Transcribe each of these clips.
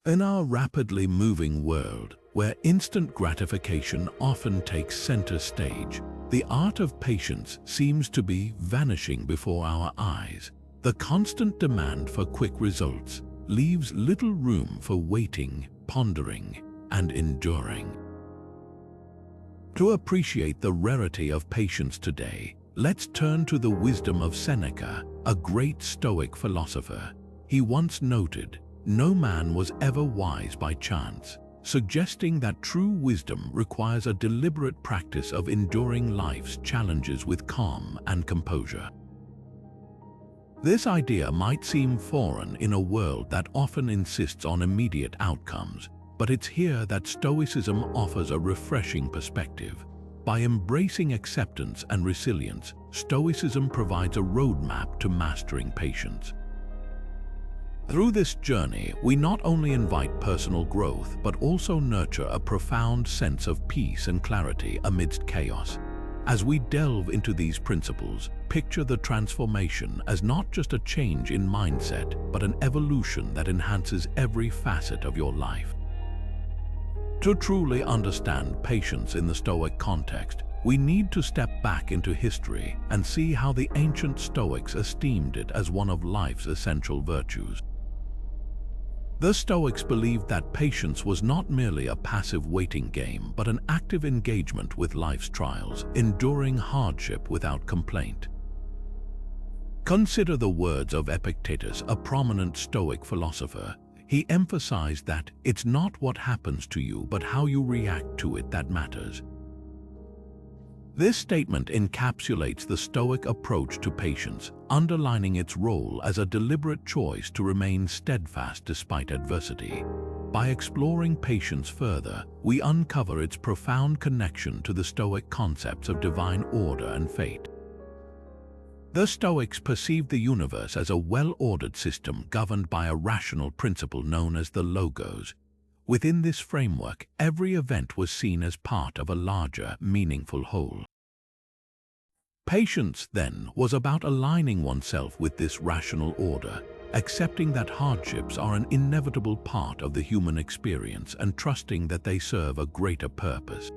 In our rapidly moving world, where instant gratification often takes center stage, the art of patience seems to be vanishing before our eyes. The constant demand for quick results leaves little room for waiting, pondering, and enduring. To appreciate the rarity of patience today, let's turn to the wisdom of Seneca, a great Stoic philosopher. He once noted, "No man was ever wise by chance," suggesting that true wisdom requires a deliberate practice of enduring life's challenges with calm and composure. This idea might seem foreign in a world that often insists on immediate outcomes, but it's here that Stoicism offers a refreshing perspective. By embracing acceptance and resilience, Stoicism provides a roadmap to mastering patience. Through this journey, we not only invite personal growth, but also nurture a profound sense of peace and clarity amidst chaos. As we delve into these principles, picture the transformation as not just a change in mindset, but an evolution that enhances every facet of your life. To truly understand patience in the Stoic context, we need to step back into history and see how the ancient Stoics esteemed it as one of life's essential virtues. The Stoics believed that patience was not merely a passive waiting game, but an active engagement with life's trials, enduring hardship without complaint. Consider the words of Epictetus, a prominent Stoic philosopher. He emphasized that it's not what happens to you, but how you react to it that matters. This statement encapsulates the Stoic approach to patience, underlining its role as a deliberate choice to remain steadfast despite adversity. By exploring patience further, we uncover its profound connection to the Stoic concepts of divine order and fate. The Stoics perceived the universe as a well-ordered system governed by a rational principle known as the logos. Within this framework, every event was seen as part of a larger, meaningful whole. Patience, then, was about aligning oneself with this rational order, accepting that hardships are an inevitable part of the human experience and trusting that they serve a greater purpose.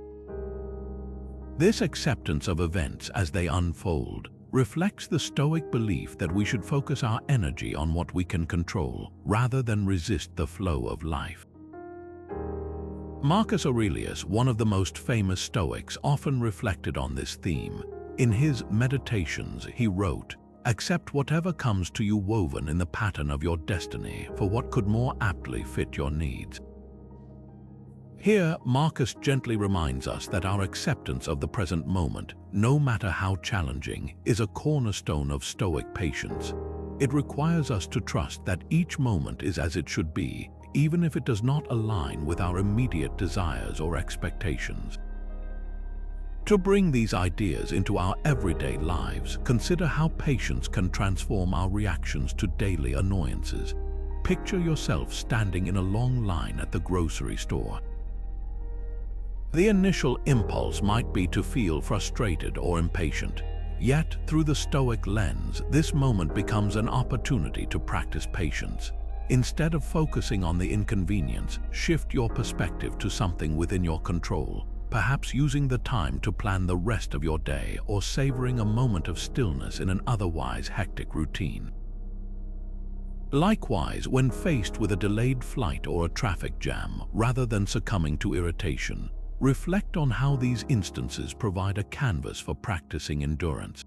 This acceptance of events as they unfold reflects the Stoic belief that we should focus our energy on what we can control, rather than resist the flow of life. Marcus Aurelius, one of the most famous Stoics, often reflected on this theme. In his Meditations, he wrote, "Accept whatever comes to you woven in the pattern of your destiny for what could more aptly fit your needs." Here, Marcus gently reminds us that our acceptance of the present moment, no matter how challenging, is a cornerstone of Stoic patience. It requires us to trust that each moment is as it should be, even if it does not align with our immediate desires or expectations. To bring these ideas into our everyday lives, consider how patience can transform our reactions to daily annoyances. Picture yourself standing in a long line at the grocery store. The initial impulse might be to feel frustrated or impatient. Yet, through the Stoic lens, this moment becomes an opportunity to practice patience. Instead of focusing on the inconvenience, shift your perspective to something within your control, perhaps using the time to plan the rest of your day or savoring a moment of stillness in an otherwise hectic routine. Likewise, when faced with a delayed flight or a traffic jam, rather than succumbing to irritation, reflect on how these instances provide a canvas for practicing endurance.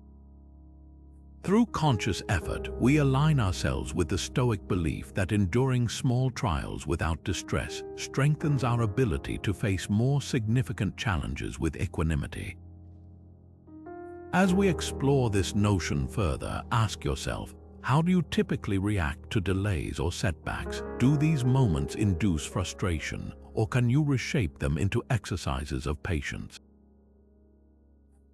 Through conscious effort, we align ourselves with the Stoic belief that enduring small trials without distress strengthens our ability to face more significant challenges with equanimity. As we explore this notion further, ask yourself, how do you typically react to delays or setbacks? Do these moments induce frustration, or can you reshape them into exercises of patience?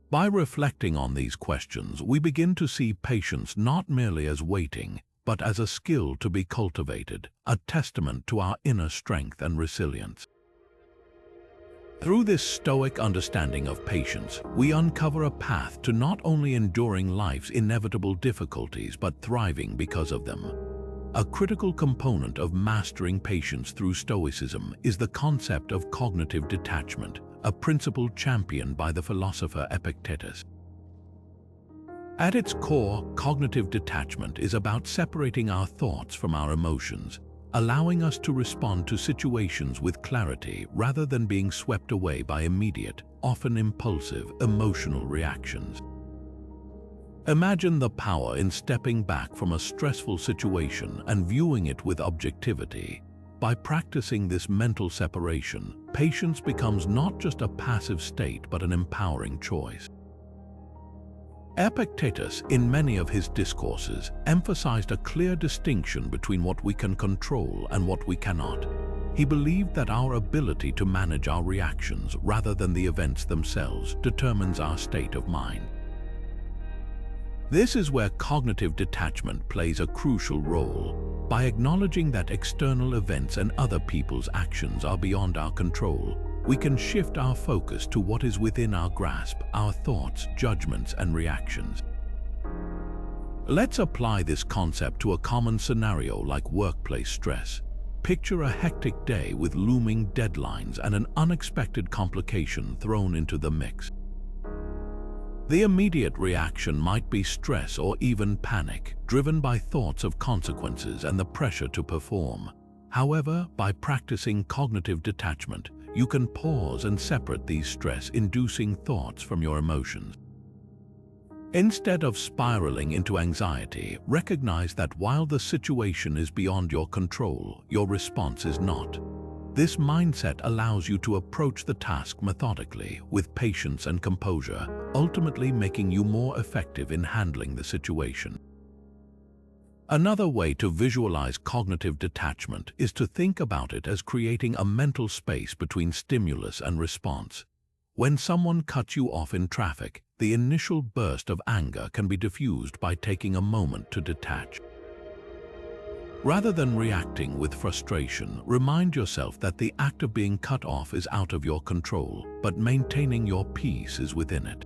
By reflecting on these questions, we begin to see patience not merely as waiting, but as a skill to be cultivated, a testament to our inner strength and resilience. Through this Stoic understanding of patience, we uncover a path to not only enduring life's inevitable difficulties, but thriving because of them. A critical component of mastering patience through Stoicism is the concept of cognitive detachment, a principle championed by the philosopher Epictetus. At its core, cognitive detachment is about separating our thoughts from our emotions, allowing us to respond to situations with clarity rather than being swept away by immediate, often impulsive, emotional reactions. Imagine the power in stepping back from a stressful situation and viewing it with objectivity. By practicing this mental separation, patience becomes not just a passive state but an empowering choice. Epictetus, in many of his discourses, emphasized a clear distinction between what we can control and what we cannot. He believed that our ability to manage our reactions rather than the events themselves determines our state of mind. This is where cognitive detachment plays a crucial role. By acknowledging that external events and other people's actions are beyond our control, we can shift our focus to what is within our grasp, our thoughts, judgments, and reactions. Let's apply this concept to a common scenario like workplace stress. Picture a hectic day with looming deadlines and an unexpected complication thrown into the mix. The immediate reaction might be stress or even panic, driven by thoughts of consequences and the pressure to perform. However, by practicing cognitive detachment, you can pause and separate these stress-inducing thoughts from your emotions. Instead of spiraling into anxiety, recognize that while the situation is beyond your control, your response is not. This mindset allows you to approach the task methodically, with patience and composure, ultimately making you more effective in handling the situation. Another way to visualize cognitive detachment is to think about it as creating a mental space between stimulus and response. When someone cuts you off in traffic, the initial burst of anger can be diffused by taking a moment to detach. Rather than reacting with frustration, remind yourself that the act of being cut off is out of your control, but maintaining your peace is within it.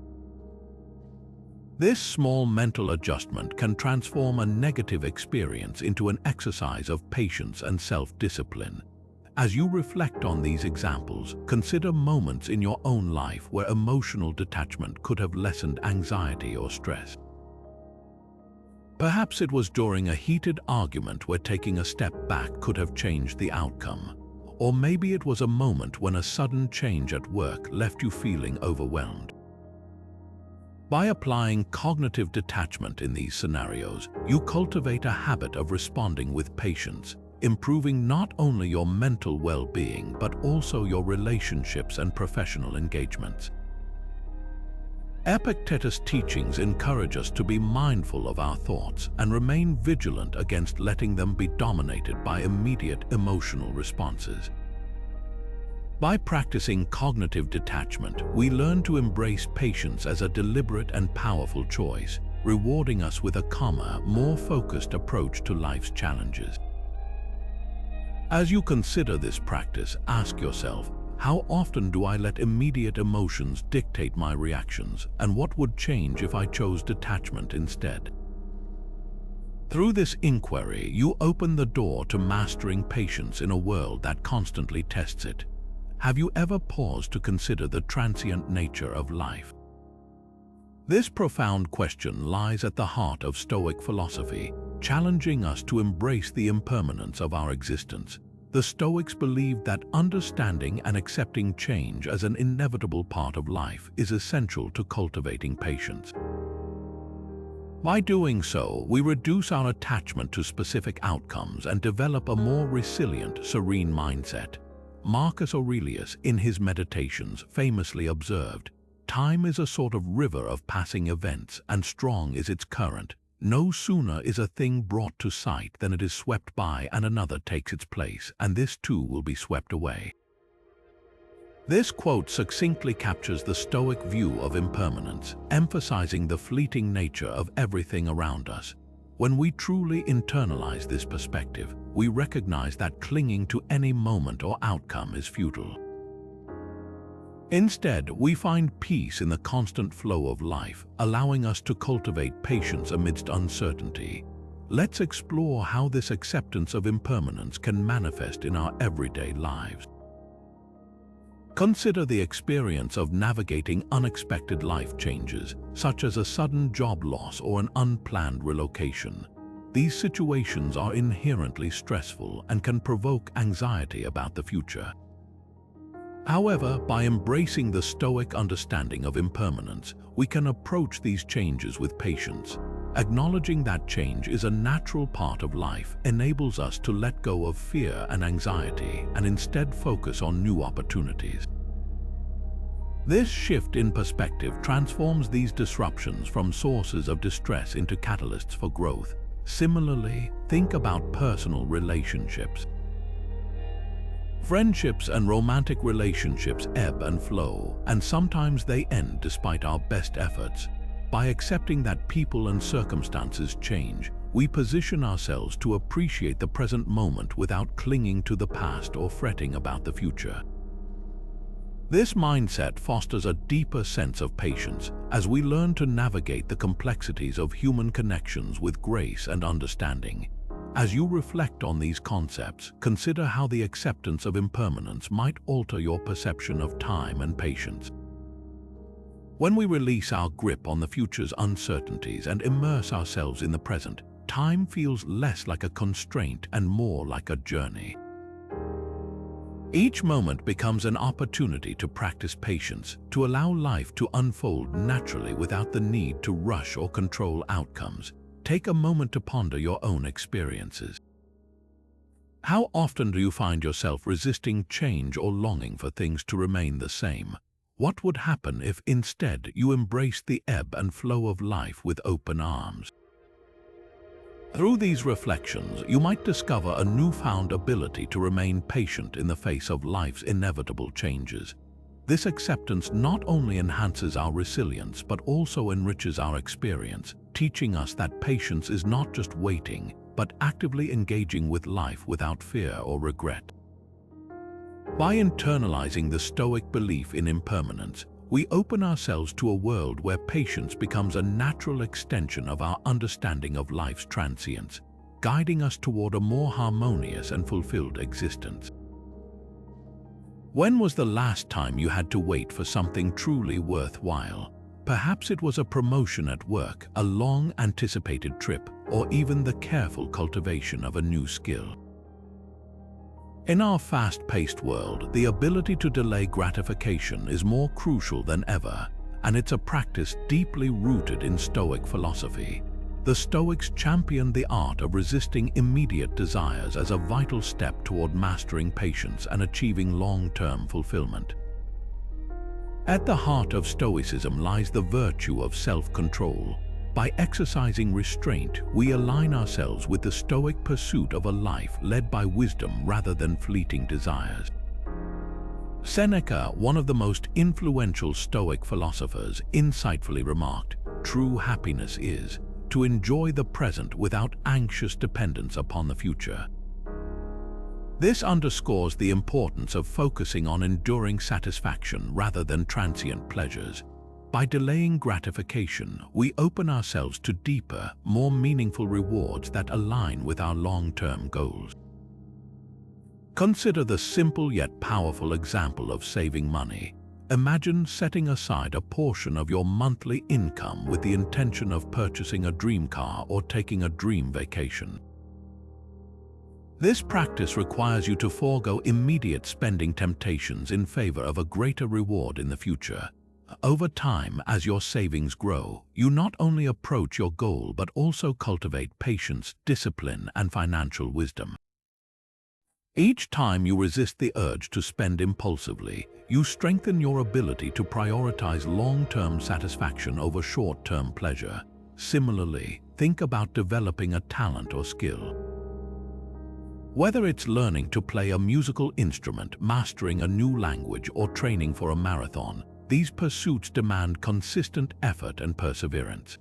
This small mental adjustment can transform a negative experience into an exercise of patience and self-discipline. As you reflect on these examples, consider moments in your own life where emotional detachment could have lessened anxiety or stress. Perhaps it was during a heated argument where taking a step back could have changed the outcome. Or maybe it was a moment when a sudden change at work left you feeling overwhelmed. By applying cognitive detachment in these scenarios, you cultivate a habit of responding with patience, improving not only your mental well-being but also your relationships and professional engagements. Epictetus' teachings encourage us to be mindful of our thoughts and remain vigilant against letting them be dominated by immediate emotional responses. By practicing cognitive detachment, we learn to embrace patience as a deliberate and powerful choice, rewarding us with a calmer, more focused approach to life's challenges. As you consider this practice, ask yourself, how often do I let immediate emotions dictate my reactions, and what would change if I chose detachment instead? Through this inquiry, you open the door to mastering patience in a world that constantly tests it. Have you ever paused to consider the transient nature of life? This profound question lies at the heart of Stoic philosophy, challenging us to embrace the impermanence of our existence. The Stoics believed that understanding and accepting change as an inevitable part of life is essential to cultivating patience. By doing so, we reduce our attachment to specific outcomes and develop a more resilient, serene mindset. Marcus Aurelius, in his Meditations, famously observed, "Time is a sort of river of passing events, and strong is its current. No sooner is a thing brought to sight than it is swept by and another takes its place, and this too will be swept away." This quote succinctly captures the Stoic view of impermanence, emphasizing the fleeting nature of everything around us. When we truly internalize this perspective, we recognize that clinging to any moment or outcome is futile. Instead, we find peace in the constant flow of life, allowing us to cultivate patience amidst uncertainty. let's explore how this acceptance of impermanence can manifest in our everyday lives. Consider the experience of navigating unexpected life changes, such as a sudden job loss or an unplanned relocation. These situations are inherently stressful and can provoke anxiety about the future. However, by embracing the Stoic understanding of impermanence, we can approach these changes with patience. Acknowledging that change is a natural part of life enables us to let go of fear and anxiety and instead focus on new opportunities. This shift in perspective transforms these disruptions from sources of distress into catalysts for growth. Similarly, think about personal relationships. Friendships and romantic relationships ebb and flow, and sometimes they end despite our best efforts. By accepting that people and circumstances change, we position ourselves to appreciate the present moment without clinging to the past or fretting about the future. This mindset fosters a deeper sense of patience as we learn to navigate the complexities of human connections with grace and understanding. As you reflect on these concepts, consider how the acceptance of impermanence might alter your perception of time and patience. When we release our grip on the future's uncertainties and immerse ourselves in the present, time feels less like a constraint and more like a journey. Each moment becomes an opportunity to practice patience, to allow life to unfold naturally without the need to rush or control outcomes. Take a moment to ponder your own experiences. How often do you find yourself resisting change or longing for things to remain the same? What would happen if instead you embraced the ebb and flow of life with open arms? Through these reflections, you might discover a newfound ability to remain patient in the face of life's inevitable changes. This acceptance not only enhances our resilience but also enriches our experience, teaching us that patience is not just waiting, but actively engaging with life without fear or regret. By internalizing the Stoic belief in impermanence, we open ourselves to a world where patience becomes a natural extension of our understanding of life's transience, guiding us toward a more harmonious and fulfilled existence. When was the last time you had to wait for something truly worthwhile? Perhaps it was a promotion at work, a long-anticipated trip, or even the careful cultivation of a new skill. In our fast-paced world, the ability to delay gratification is more crucial than ever, and it's a practice deeply rooted in Stoic philosophy. The Stoics championed the art of resisting immediate desires as a vital step toward mastering patience and achieving long-term fulfillment. At the heart of Stoicism lies the virtue of self-control. By exercising restraint, we align ourselves with the Stoic pursuit of a life led by wisdom rather than fleeting desires. Seneca, one of the most influential Stoic philosophers, insightfully remarked, "True happiness is to enjoy the present without anxious dependence upon the future." This underscores the importance of focusing on enduring satisfaction rather than transient pleasures. By delaying gratification, we open ourselves to deeper, more meaningful rewards that align with our long-term goals. Consider the simple yet powerful example of saving money. Imagine setting aside a portion of your monthly income with the intention of purchasing a dream car or taking a dream vacation. This practice requires you to forego immediate spending temptations in favor of a greater reward in the future. Over time, as your savings grow, you not only approach your goal but also cultivate patience, discipline, and financial wisdom. Each time you resist the urge to spend impulsively, you strengthen your ability to prioritize long-term satisfaction over short-term pleasure. Similarly, think about developing a talent or skill. Whether it's learning to play a musical instrument, mastering a new language, or training for a marathon, these pursuits demand consistent effort and perseverance.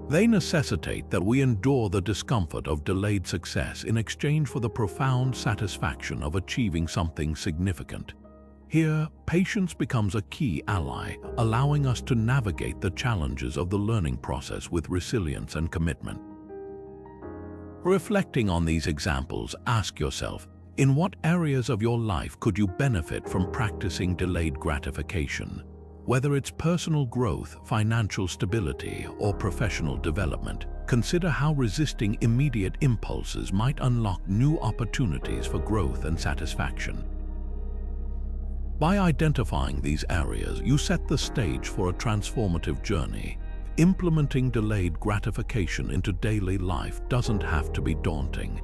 They necessitate that we endure the discomfort of delayed success in exchange for the profound satisfaction of achieving something significant. Here, patience becomes a key ally, allowing us to navigate the challenges of the learning process with resilience and commitment. Reflecting on these examples, ask yourself, in what areas of your life could you benefit from practicing delayed gratification? Whether it's personal growth, financial stability, or professional development, consider how resisting immediate impulses might unlock new opportunities for growth and satisfaction. By identifying these areas, you set the stage for a transformative journey. Implementing delayed gratification into daily life doesn't have to be daunting.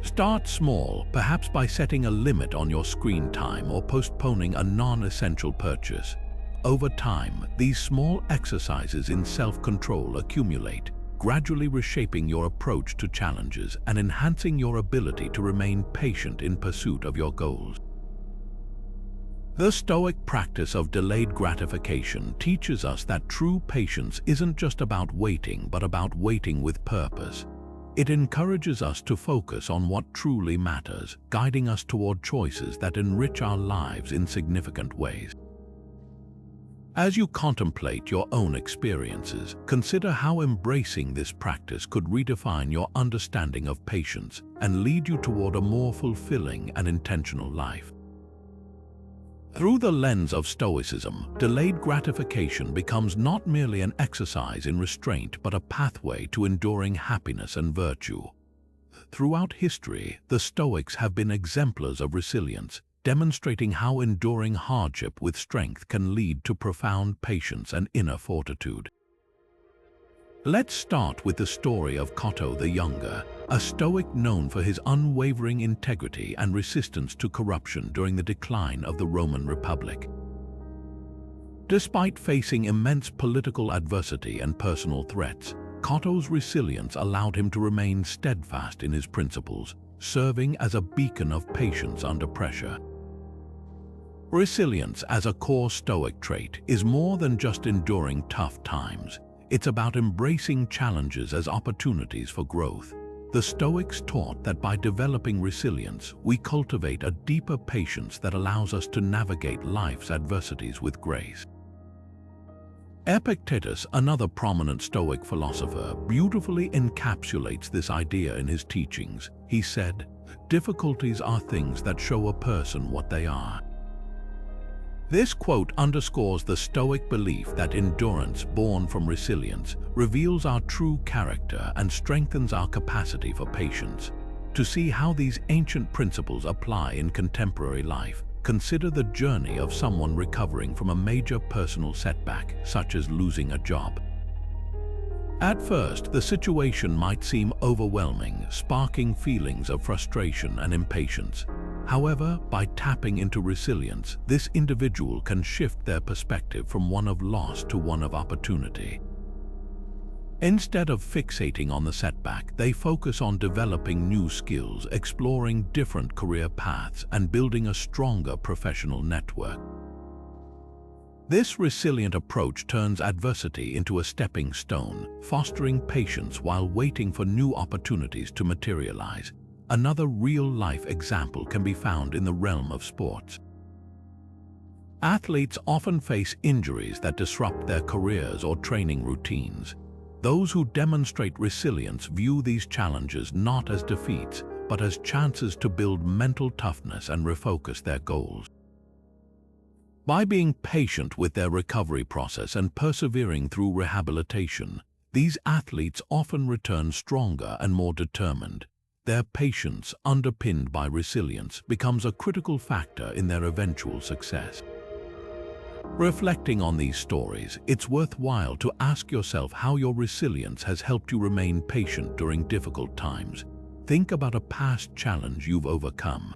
Start small, perhaps by setting a limit on your screen time or postponing a non-essential purchase. Over time, these small exercises in self-control accumulate, gradually reshaping your approach to challenges and enhancing your ability to remain patient in pursuit of your goals. The Stoic practice of delayed gratification teaches us that true patience isn't just about waiting, but about waiting with purpose. It encourages us to focus on what truly matters, guiding us toward choices that enrich our lives in significant ways. As you contemplate your own experiences, consider how embracing this practice could redefine your understanding of patience and lead you toward a more fulfilling and intentional life. Through the lens of Stoicism, delayed gratification becomes not merely an exercise in restraint but a pathway to enduring happiness and virtue. Throughout history, the Stoics have been exemplars of resilience, demonstrating how enduring hardship with strength can lead to profound patience and inner fortitude. Let's start with the story of Cato the Younger, a Stoic known for his unwavering integrity and resistance to corruption during the decline of the Roman Republic. Despite facing immense political adversity and personal threats, Cato's resilience allowed him to remain steadfast in his principles, serving as a beacon of patience under pressure. Resilience as a core Stoic trait is more than just enduring tough times. It's about embracing challenges as opportunities for growth. The Stoics taught that by developing resilience, we cultivate a deeper patience that allows us to navigate life's adversities with grace. Epictetus, another prominent Stoic philosopher, beautifully encapsulates this idea in his teachings. He said, "Difficulties are things that show a person what they are." This quote underscores the Stoic belief that endurance born from resilience reveals our true character and strengthens our capacity for patience. To see how these ancient principles apply in contemporary life, consider the journey of someone recovering from a major personal setback, such as losing a job. At first, the situation might seem overwhelming, sparking feelings of frustration and impatience. However, by tapping into resilience, this individual can shift their perspective from one of loss to one of opportunity. Instead of fixating on the setback, they focus on developing new skills, exploring different career paths, and building a stronger professional network. This resilient approach turns adversity into a stepping stone, fostering patience while waiting for new opportunities to materialize. Another real-life example can be found in the realm of sports. Athletes often face injuries that disrupt their careers or training routines. Those who demonstrate resilience view these challenges not as defeats, but as chances to build mental toughness and refocus their goals. By being patient with their recovery process and persevering through rehabilitation, these athletes often return stronger and more determined. Their patience, underpinned by resilience, becomes a critical factor in their eventual success. Reflecting on these stories, it's worthwhile to ask yourself how your resilience has helped you remain patient during difficult times. Think about a past challenge you've overcome.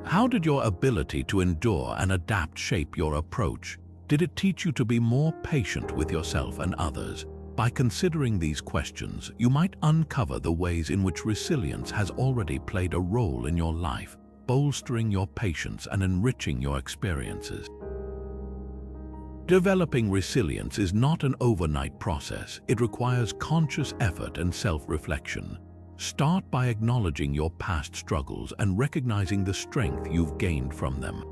How did your ability to endure and adapt shape your approach? Did it teach you to be more patient with yourself and others? By considering these questions, you might uncover the ways in which resilience has already played a role in your life, bolstering your patience and enriching your experiences. Developing resilience is not an overnight process. It requires conscious effort and self-reflection. Start by acknowledging your past struggles and recognizing the strength you've gained from them.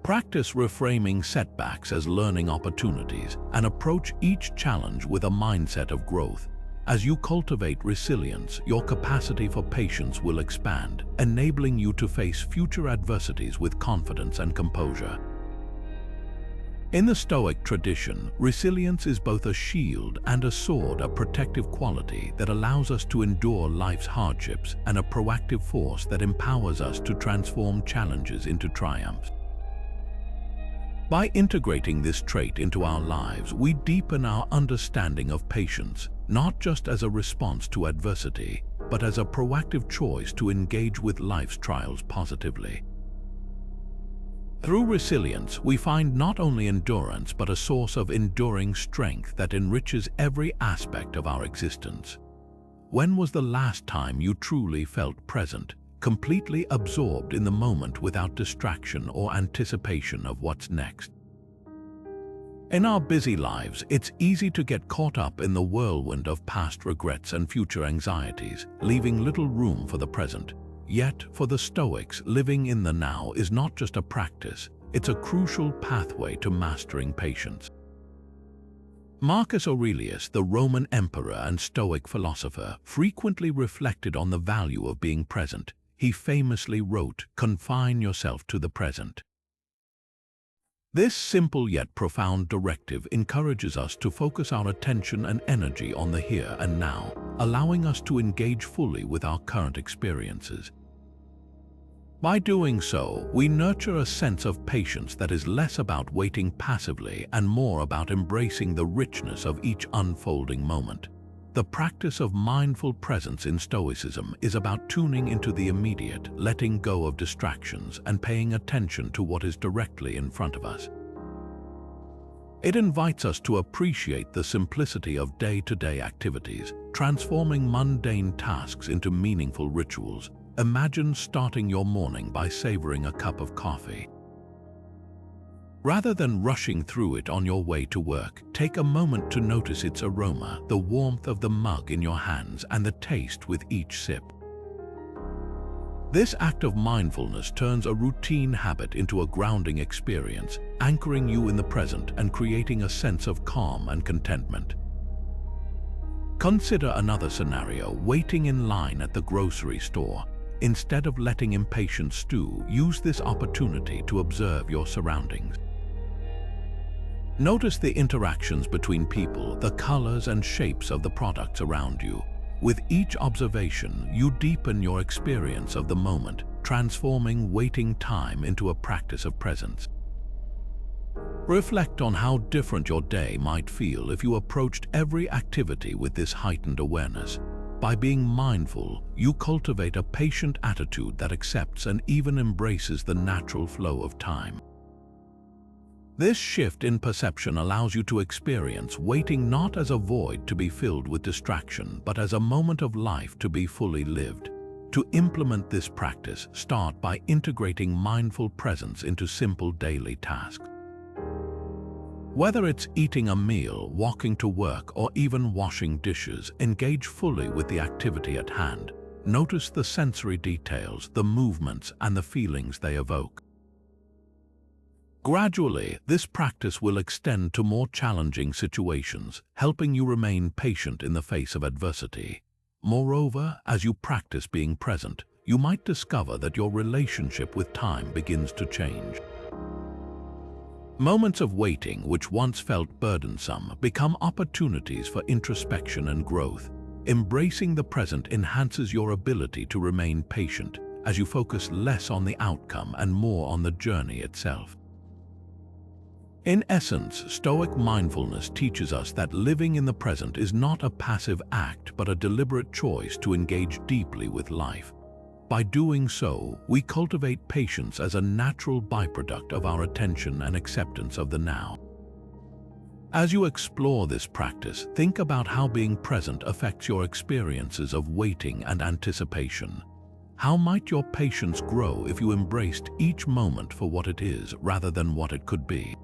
Practice reframing setbacks as learning opportunities and approach each challenge with a mindset of growth. As you cultivate resilience, your capacity for patience will expand, enabling you to face future adversities with confidence and composure. In the Stoic tradition, resilience is both a shield and a sword, a protective quality that allows us to endure life's hardships and a proactive force that empowers us to transform challenges into triumphs. By integrating this trait into our lives, we deepen our understanding of patience, not just as a response to adversity, but as a proactive choice to engage with life's trials positively. Through resilience, we find not only endurance but a source of enduring strength that enriches every aspect of our existence. When was the last time you truly felt present, completely absorbed in the moment without distraction or anticipation of what's next? In our busy lives, it's easy to get caught up in the whirlwind of past regrets and future anxieties, leaving little room for the present. Yet, for the Stoics, living in the now is not just a practice, it's a crucial pathway to mastering patience. Marcus Aurelius, the Roman emperor and Stoic philosopher, frequently reflected on the value of being present. He famously wrote, "Confine yourself to the present." This simple yet profound directive encourages us to focus our attention and energy on the here and now, allowing us to engage fully with our current experiences. By doing so, we nurture a sense of patience that is less about waiting passively and more about embracing the richness of each unfolding moment. The practice of mindful presence in Stoicism is about tuning into the immediate, letting go of distractions, and paying attention to what is directly in front of us. It invites us to appreciate the simplicity of day-to-day activities, transforming mundane tasks into meaningful rituals. Imagine starting your morning by savoring a cup of coffee. Rather than rushing through it on your way to work, take a moment to notice its aroma, the warmth of the mug in your hands, and the taste with each sip. This act of mindfulness turns a routine habit into a grounding experience, anchoring you in the present and creating a sense of calm and contentment. Consider another scenario: waiting in line at the grocery store. Instead of letting impatience stew, use this opportunity to observe your surroundings. Notice the interactions between people, the colors and shapes of the products around you. With each observation, you deepen your experience of the moment, transforming waiting time into a practice of presence. Reflect on how different your day might feel if you approached every activity with this heightened awareness. By being mindful, you cultivate a patient attitude that accepts and even embraces the natural flow of time. This shift in perception allows you to experience waiting not as a void to be filled with distraction, but as a moment of life to be fully lived. To implement this practice, start by integrating mindful presence into simple daily tasks. Whether it's eating a meal, walking to work, or even washing dishes, engage fully with the activity at hand. Notice the sensory details, the movements, and the feelings they evoke. Gradually, this practice will extend to more challenging situations, helping you remain patient in the face of adversity. Moreover, as you practice being present, you might discover that your relationship with time begins to change. Moments of waiting, which once felt burdensome, become opportunities for introspection and growth. Embracing the present enhances your ability to remain patient, as you focus less on the outcome and more on the journey itself. In essence, Stoic mindfulness teaches us that living in the present is not a passive act but a deliberate choice to engage deeply with life. By doing so, we cultivate patience as a natural byproduct of our attention and acceptance of the now. As you explore this practice, think about how being present affects your experiences of waiting and anticipation. How might your patience grow if you embraced each moment for what it is rather than what it could be?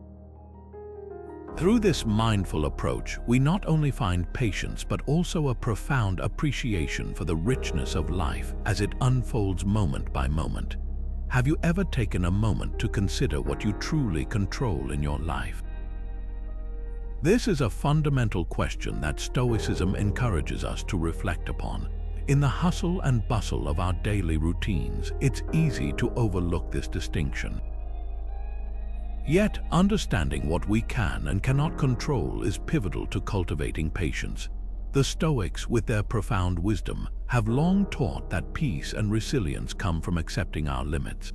Through this mindful approach, we not only find patience but also a profound appreciation for the richness of life as it unfolds moment by moment. Have you ever taken a moment to consider what you truly control in your life? This is a fundamental question that Stoicism encourages us to reflect upon. In the hustle and bustle of our daily routines, it's easy to overlook this distinction. Yet, understanding what we can and cannot control is pivotal to cultivating patience. The Stoics, with their profound wisdom, have long taught that peace and resilience come from accepting our limits.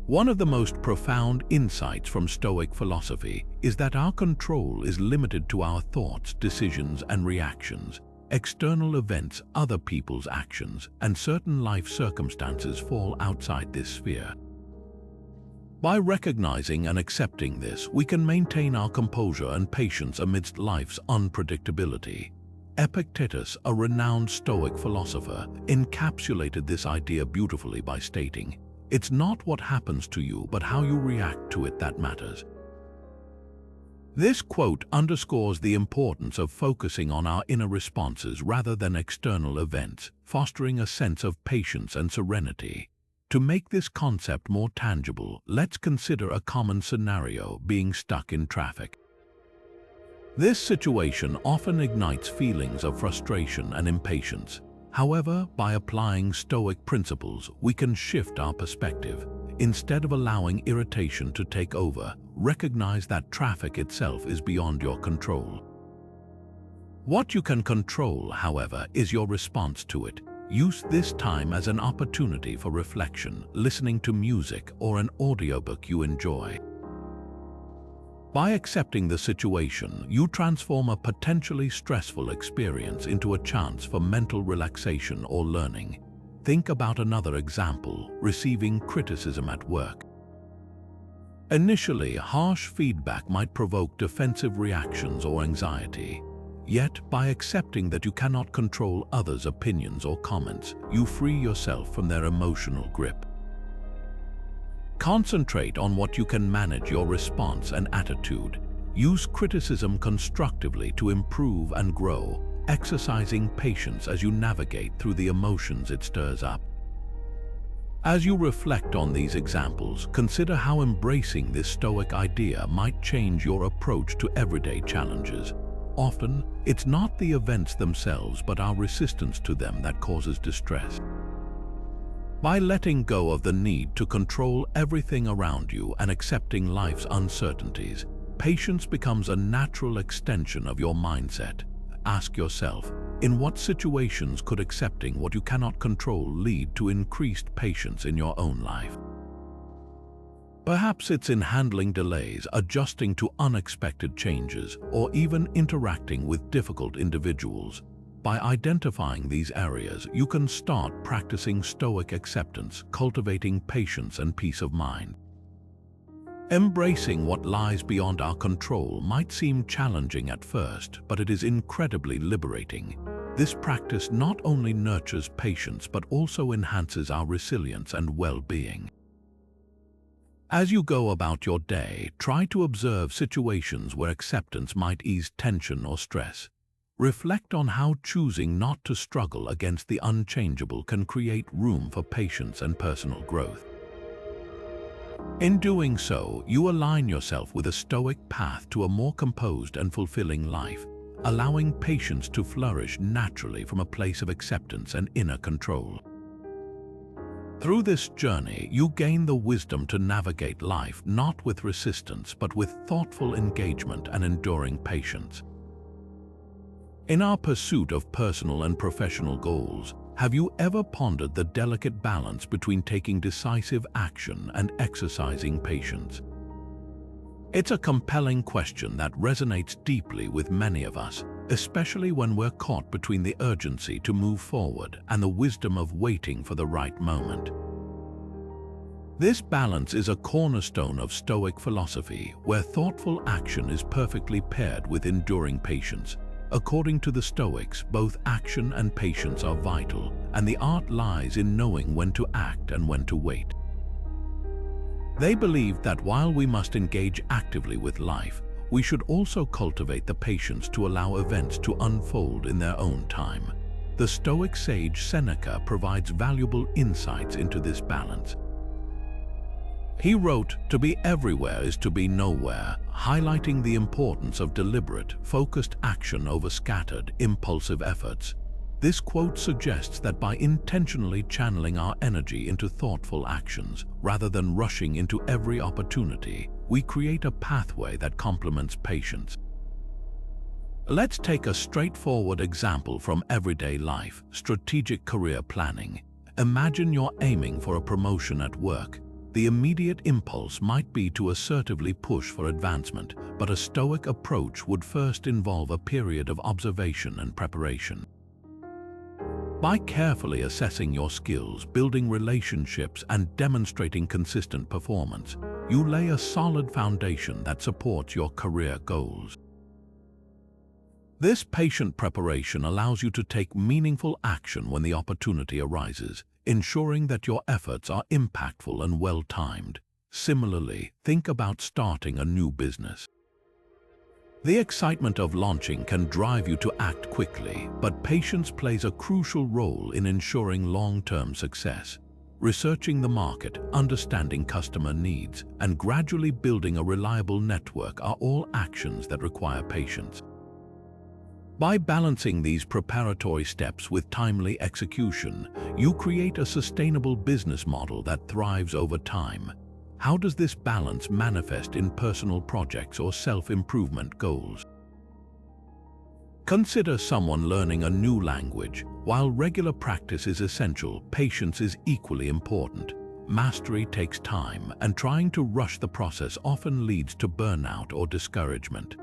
One of the most profound insights from Stoic philosophy is that our control is limited to our thoughts, decisions, and reactions. External events, other people's actions, and certain life circumstances fall outside this sphere. By recognizing and accepting this, we can maintain our composure and patience amidst life's unpredictability. Epictetus, a renowned Stoic philosopher, encapsulated this idea beautifully by stating, "It's not what happens to you, but how you react to it that matters." This quote underscores the importance of focusing on our inner responses rather than external events, fostering a sense of patience and serenity. To make this concept more tangible, let's consider a common scenario: being stuck in traffic. This situation often ignites feelings of frustration and impatience. However, by applying Stoic principles, we can shift our perspective. Instead of allowing irritation to take over, recognize that traffic itself is beyond your control. What you can control, however, is your response to it. Use this time as an opportunity for reflection, listening to music or an audiobook you enjoy. By accepting the situation, you transform a potentially stressful experience into a chance for mental relaxation or learning. Think about another example: receiving criticism at work. Initially, harsh feedback might provoke defensive reactions or anxiety. Yet, by accepting that you cannot control others' opinions or comments, you free yourself from their emotional grip. Concentrate on what you can manage: your response and attitude. Use criticism constructively to improve and grow, exercising patience as you navigate through the emotions it stirs up. As you reflect on these examples, consider how embracing this Stoic idea might change your approach to everyday challenges. Often, it's not the events themselves but our resistance to them that causes distress. By letting go of the need to control everything around you and accepting life's uncertainties, patience becomes a natural extension of your mindset. Ask yourself, in what situations could accepting what you cannot control lead to increased patience in your own life? Perhaps it's in handling delays, adjusting to unexpected changes, or even interacting with difficult individuals. By identifying these areas, you can start practicing Stoic acceptance, cultivating patience and peace of mind. Embracing what lies beyond our control might seem challenging at first, but it is incredibly liberating. This practice not only nurtures patience but also enhances our resilience and well-being. As you go about your day, try to observe situations where acceptance might ease tension or stress. Reflect on how choosing not to struggle against the unchangeable can create room for patience and personal growth. In doing so, you align yourself with a Stoic path to a more composed and fulfilling life, allowing patience to flourish naturally from a place of acceptance and inner control. Through this journey, you gain the wisdom to navigate life not with resistance but with thoughtful engagement and enduring patience. In our pursuit of personal and professional goals, have you ever pondered the delicate balance between taking decisive action and exercising patience? It's a compelling question that resonates deeply with many of us, especially when we're caught between the urgency to move forward and the wisdom of waiting for the right moment. This balance is a cornerstone of Stoic philosophy, where thoughtful action is perfectly paired with enduring patience. According to the Stoics, both action and patience are vital, and the art lies in knowing when to act and when to wait. They believe that while we must engage actively with life, we should also cultivate the patience to allow events to unfold in their own time. The Stoic sage Seneca provides valuable insights into this balance. He wrote, "To be everywhere is to be nowhere," highlighting the importance of deliberate, focused action over scattered, impulsive efforts. This quote suggests that by intentionally channeling our energy into thoughtful actions, rather than rushing into every opportunity, we create a pathway that complements patience. Let's take a straightforward example from everyday life: strategic career planning. Imagine you're aiming for a promotion at work. The immediate impulse might be to assertively push for advancement, but a Stoic approach would first involve a period of observation and preparation. By carefully assessing your skills, building relationships, and demonstrating consistent performance, you lay a solid foundation that supports your career goals. This patient preparation allows you to take meaningful action when the opportunity arises, ensuring that your efforts are impactful and well-timed. Similarly, think about starting a new business. The excitement of launching can drive you to act quickly, but patience plays a crucial role in ensuring long-term success. Researching the market, understanding customer needs, and gradually building a reliable network are all actions that require patience. By balancing these preparatory steps with timely execution, you create a sustainable business model that thrives over time. How does this balance manifest in personal projects or self-improvement goals? Consider someone learning a new language. While regular practice is essential, patience is equally important. Mastery takes time, and trying to rush the process often leads to burnout or discouragement.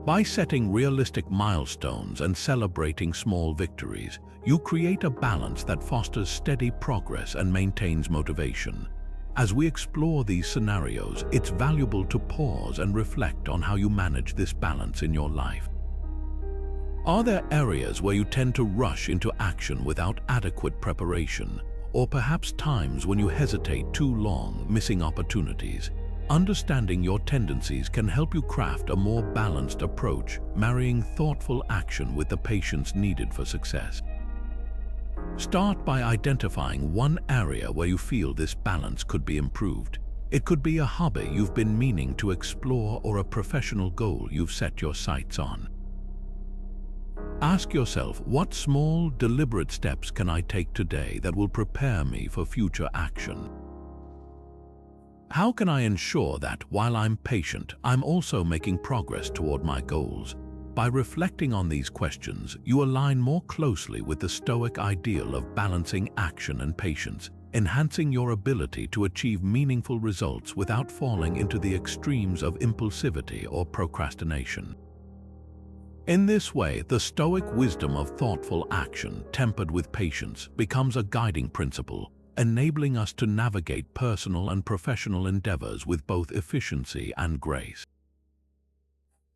By setting realistic milestones and celebrating small victories, you create a balance that fosters steady progress and maintains motivation. As we explore these scenarios, it's valuable to pause and reflect on how you manage this balance in your life. Are there areas where you tend to rush into action without adequate preparation, or perhaps times when you hesitate too long, missing opportunities? Understanding your tendencies can help you craft a more balanced approach, marrying thoughtful action with the patience needed for success. Start by identifying one area where you feel this balance could be improved. It could be a hobby you've been meaning to explore or a professional goal you've set your sights on. Ask yourself, what small, deliberate steps can I take today that will prepare me for future action? How can I ensure that, while I'm patient, I'm also making progress toward my goals? By reflecting on these questions, you align more closely with the Stoic ideal of balancing action and patience, enhancing your ability to achieve meaningful results without falling into the extremes of impulsivity or procrastination. In this way, the Stoic wisdom of thoughtful action, tempered with patience, becomes a guiding principle, enabling us to navigate personal and professional endeavors with both efficiency and grace.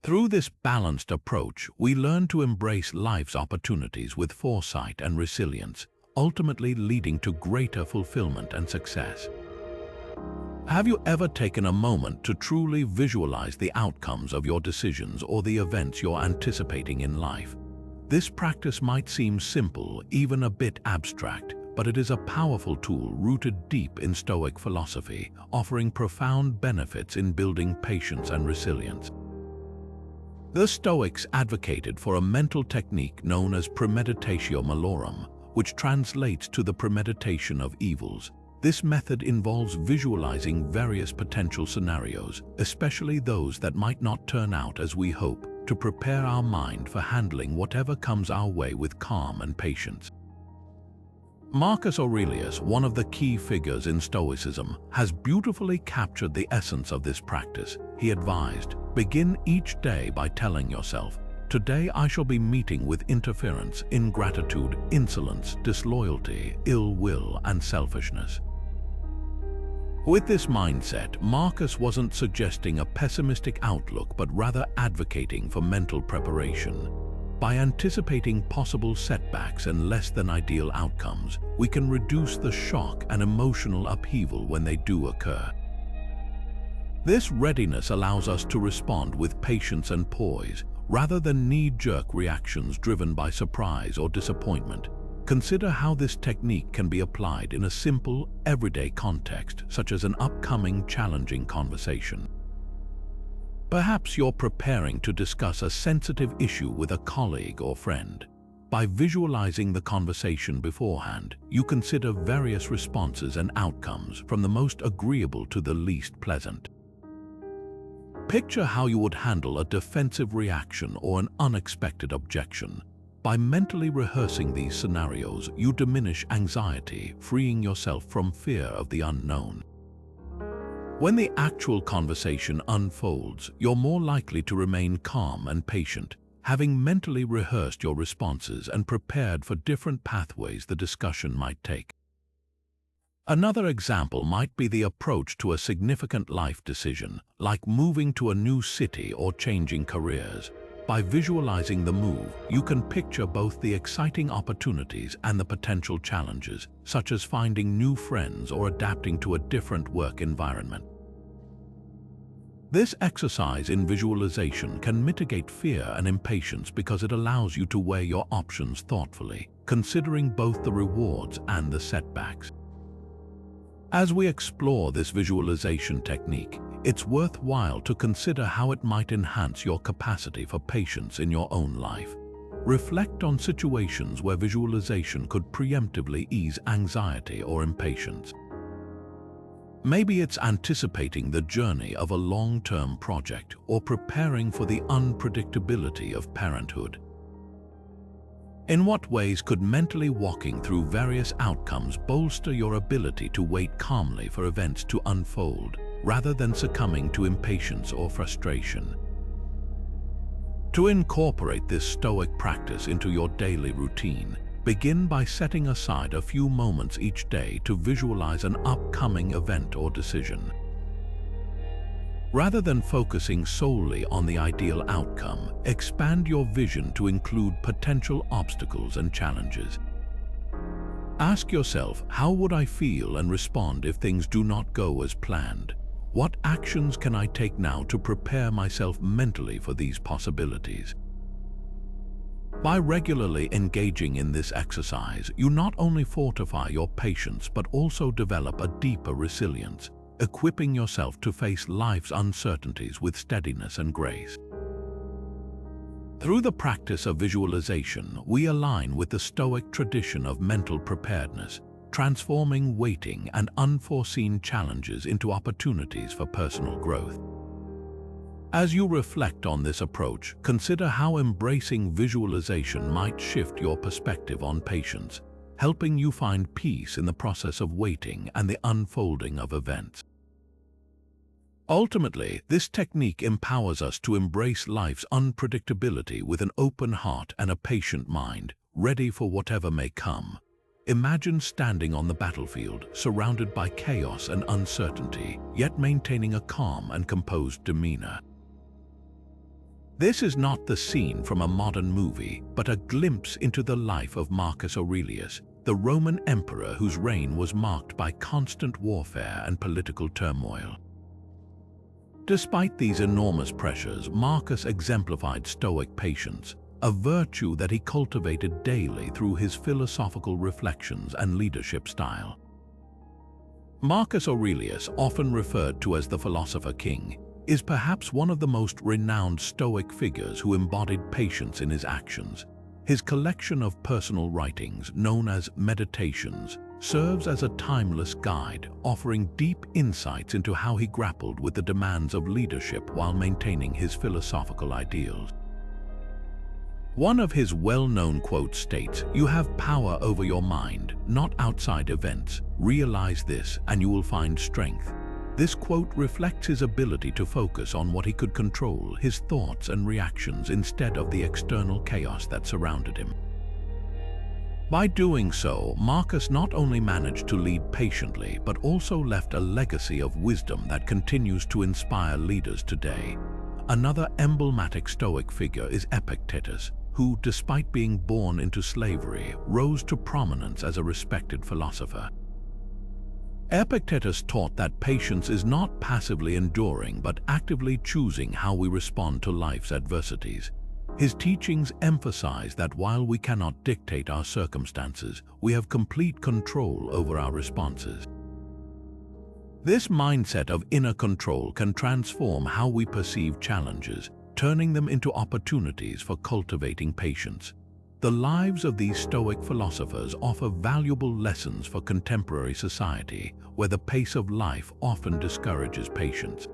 Through this balanced approach, we learn to embrace life's opportunities with foresight and resilience, ultimately leading to greater fulfillment and success. Have you ever taken a moment to truly visualize the outcomes of your decisions or the events you're anticipating in life? This practice might seem simple, even a bit abstract, but it is a powerful tool rooted deep in Stoic philosophy, offering profound benefits in building patience and resilience. The Stoics advocated for a mental technique known as premeditatio malorum, which translates to the premeditation of evils. This method involves visualizing various potential scenarios, especially those that might not turn out as we hope, to prepare our mind for handling whatever comes our way with calm and patience. Marcus Aurelius, one of the key figures in Stoicism, has beautifully captured the essence of this practice. He advised, "Begin each day by telling yourself, 'Today I shall be meeting with interference, ingratitude, insolence, disloyalty, ill will, and selfishness.'" With this mindset, Marcus wasn't suggesting a pessimistic outlook, but rather advocating for mental preparation. By anticipating possible setbacks and less than ideal outcomes, we can reduce the shock and emotional upheaval when they do occur. This readiness allows us to respond with patience and poise, rather than knee-jerk reactions driven by surprise or disappointment. Consider how this technique can be applied in a simple, everyday context, such as an upcoming challenging conversation. Perhaps you're preparing to discuss a sensitive issue with a colleague or friend. By visualizing the conversation beforehand, you consider various responses and outcomes, from the most agreeable to the least pleasant. Picture how you would handle a defensive reaction or an unexpected objection. By mentally rehearsing these scenarios, you diminish anxiety, freeing yourself from fear of the unknown. When the actual conversation unfolds, you're more likely to remain calm and patient, having mentally rehearsed your responses and prepared for different pathways the discussion might take. Another example might be the approach to a significant life decision, like moving to a new city or changing careers. By visualizing the move, you can picture both the exciting opportunities and the potential challenges, such as finding new friends or adapting to a different work environment. This exercise in visualization can mitigate fear and impatience because it allows you to weigh your options thoughtfully, considering both the rewards and the setbacks. As we explore this visualization technique, it's worthwhile to consider how it might enhance your capacity for patience in your own life. Reflect on situations where visualization could preemptively ease anxiety or impatience. Maybe it's anticipating the journey of a long-term project or preparing for the unpredictability of parenthood. In what ways could mentally walking through various outcomes bolster your ability to wait calmly for events to unfold, rather than succumbing to impatience or frustration? To incorporate this Stoic practice into your daily routine, begin by setting aside a few moments each day to visualize an upcoming event or decision. Rather than focusing solely on the ideal outcome, expand your vision to include potential obstacles and challenges. Ask yourself, how would I feel and respond if things do not go as planned? What actions can I take now to prepare myself mentally for these possibilities? By regularly engaging in this exercise, you not only fortify your patience but also develop a deeper resilience, equipping yourself to face life's uncertainties with steadiness and grace. Through the practice of visualization, we align with the Stoic tradition of mental preparedness, transforming waiting and unforeseen challenges into opportunities for personal growth. As you reflect on this approach, consider how embracing visualization might shift your perspective on patience, helping you find peace in the process of waiting and the unfolding of events. Ultimately, this technique empowers us to embrace life's unpredictability with an open heart and a patient mind, ready for whatever may come. Imagine standing on the battlefield, surrounded by chaos and uncertainty, yet maintaining a calm and composed demeanor. This is not the scene from a modern movie, but a glimpse into the life of Marcus Aurelius, the Roman emperor whose reign was marked by constant warfare and political turmoil. Despite these enormous pressures, Marcus exemplified Stoic patience, a virtue that he cultivated daily through his philosophical reflections and leadership style. Marcus Aurelius, often referred to as the Philosopher King, is perhaps one of the most renowned Stoic figures who embodied patience in his actions. His collection of personal writings, known as Meditations, serves as a timeless guide, offering deep insights into how he grappled with the demands of leadership while maintaining his philosophical ideals. One of his well-known quotes states, "You have power over your mind, not outside events. Realize this, and you will find strength." This quote reflects his ability to focus on what he could control, his thoughts and reactions, instead of the external chaos that surrounded him. By doing so, Marcus not only managed to lead patiently, but also left a legacy of wisdom that continues to inspire leaders today. Another emblematic Stoic figure is Epictetus, who, despite being born into slavery, rose to prominence as a respected philosopher. Epictetus taught that patience is not passively enduring but actively choosing how we respond to life's adversities. His teachings emphasize that while we cannot dictate our circumstances, we have complete control over our responses. This mindset of inner control can transform how we perceive challenges, turning them into opportunities for cultivating patience. The lives of these Stoic philosophers offer valuable lessons for contemporary society, where the pace of life often discourages patience.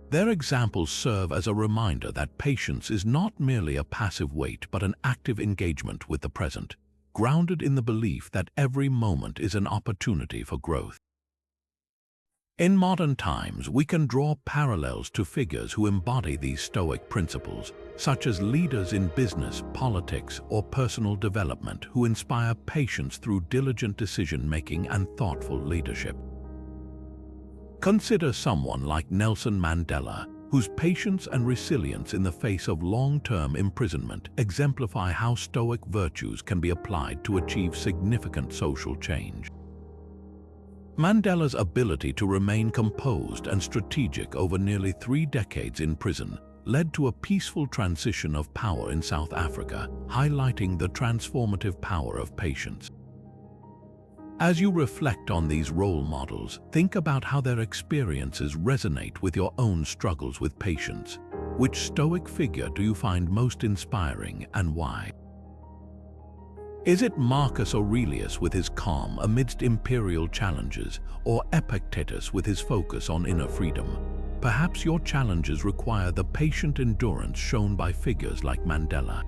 Their examples serve as a reminder that patience is not merely a passive wait but an active engagement with the present, grounded in the belief that every moment is an opportunity for growth. In modern times, we can draw parallels to figures who embody these Stoic principles, such as leaders in business, politics, or personal development who inspire patience through diligent decision-making and thoughtful leadership. Consider someone like Nelson Mandela, whose patience and resilience in the face of long-term imprisonment exemplify how Stoic virtues can be applied to achieve significant social change. Mandela's ability to remain composed and strategic over nearly 3 decades in prison led to a peaceful transition of power in South Africa, highlighting the transformative power of patience. As you reflect on these role models, think about how their experiences resonate with your own struggles with patience. Which Stoic figure do you find most inspiring and why? Is it Marcus Aurelius with his calm amidst imperial challenges, or Epictetus with his focus on inner freedom? Perhaps your challenges require the patient endurance shown by figures like Mandela.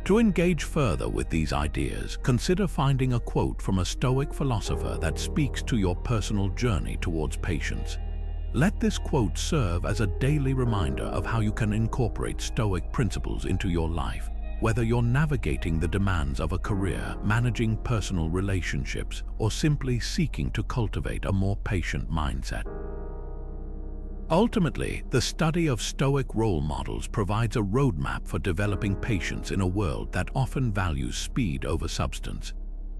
To engage further with these ideas, consider finding a quote from a Stoic philosopher that speaks to your personal journey towards patience. Let this quote serve as a daily reminder of how you can incorporate Stoic principles into your life, whether you're navigating the demands of a career, managing personal relationships, or simply seeking to cultivate a more patient mindset. Ultimately, the study of Stoic role models provides a roadmap for developing patience in a world that often values speed over substance.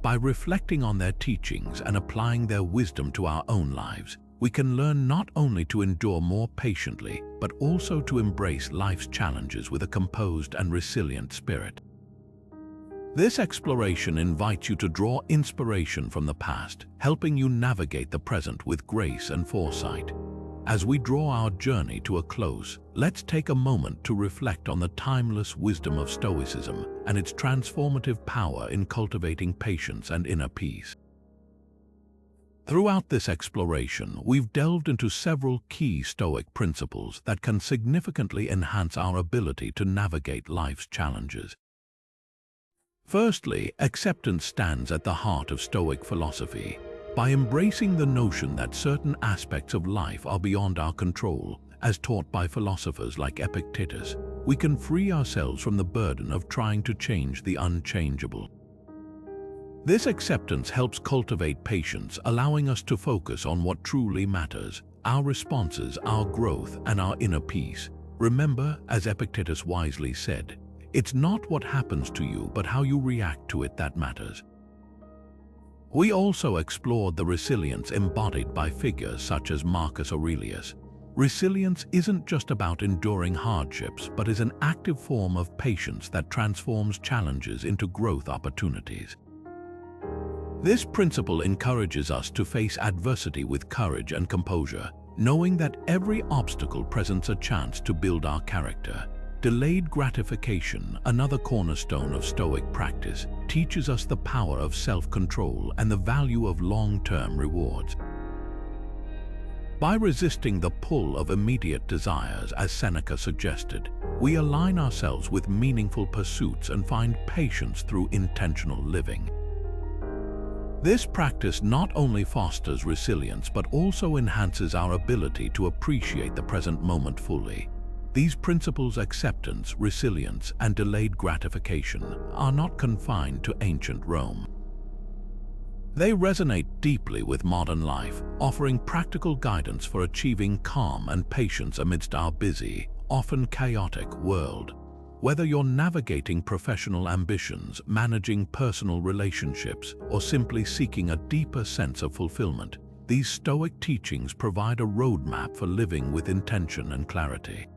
By reflecting on their teachings and applying their wisdom to our own lives, we can learn not only to endure more patiently, but also to embrace life's challenges with a composed and resilient spirit. This exploration invites you to draw inspiration from the past, helping you navigate the present with grace and foresight. As we draw our journey to a close, let's take a moment to reflect on the timeless wisdom of Stoicism and its transformative power in cultivating patience and inner peace. Throughout this exploration, we've delved into several key Stoic principles that can significantly enhance our ability to navigate life's challenges. Firstly, acceptance stands at the heart of Stoic philosophy. By embracing the notion that certain aspects of life are beyond our control, as taught by philosophers like Epictetus, we can free ourselves from the burden of trying to change the unchangeable. This acceptance helps cultivate patience, allowing us to focus on what truly matters: our responses, our growth, and our inner peace. Remember, as Epictetus wisely said, it's not what happens to you, but how you react to it that matters. We also explored the resilience embodied by figures such as Marcus Aurelius. Resilience isn't just about enduring hardships, but is an active form of patience that transforms challenges into growth opportunities. This principle encourages us to face adversity with courage and composure, knowing that every obstacle presents a chance to build our character. Delayed gratification, another cornerstone of Stoic practice, teaches us the power of self-control and the value of long-term rewards. By resisting the pull of immediate desires, as Seneca suggested, we align ourselves with meaningful pursuits and find patience through intentional living. This practice not only fosters resilience but also enhances our ability to appreciate the present moment fully. These principles, acceptance, resilience, and delayed gratification, are not confined to ancient Rome. They resonate deeply with modern life, offering practical guidance for achieving calm and patience amidst our busy, often chaotic world. Whether you're navigating professional ambitions, managing personal relationships, or simply seeking a deeper sense of fulfillment, these Stoic teachings provide a roadmap for living with intention and clarity.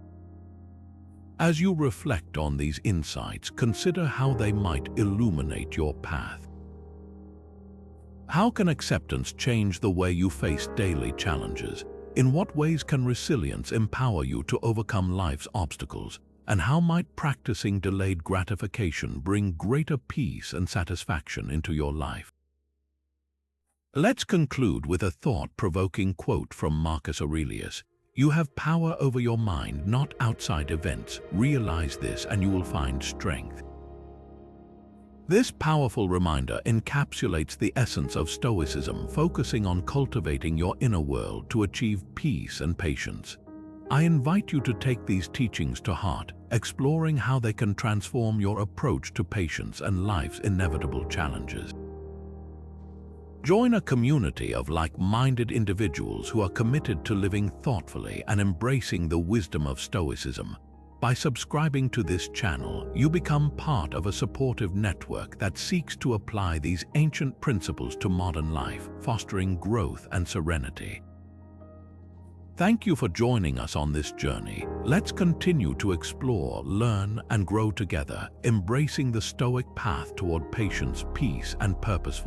As you reflect on these insights, consider how they might illuminate your path. How can acceptance change the way you face daily challenges? In what ways can resilience empower you to overcome life's obstacles? And how might practicing delayed gratification bring greater peace and satisfaction into your life? Let's conclude with a thought-provoking quote from Marcus Aurelius. "You have power over your mind, not outside events. Realize this and you will find strength." This powerful reminder encapsulates the essence of Stoicism, focusing on cultivating your inner world to achieve peace and patience. I invite you to take these teachings to heart, exploring how they can transform your approach to patience and life's inevitable challenges. Join a community of like-minded individuals who are committed to living thoughtfully and embracing the wisdom of Stoicism. By subscribing to this channel, you become part of a supportive network that seeks to apply these ancient principles to modern life, fostering growth and serenity. Thank you for joining us on this journey. Let's continue to explore, learn, and grow together, embracing the Stoic path toward patience, peace, and purpose.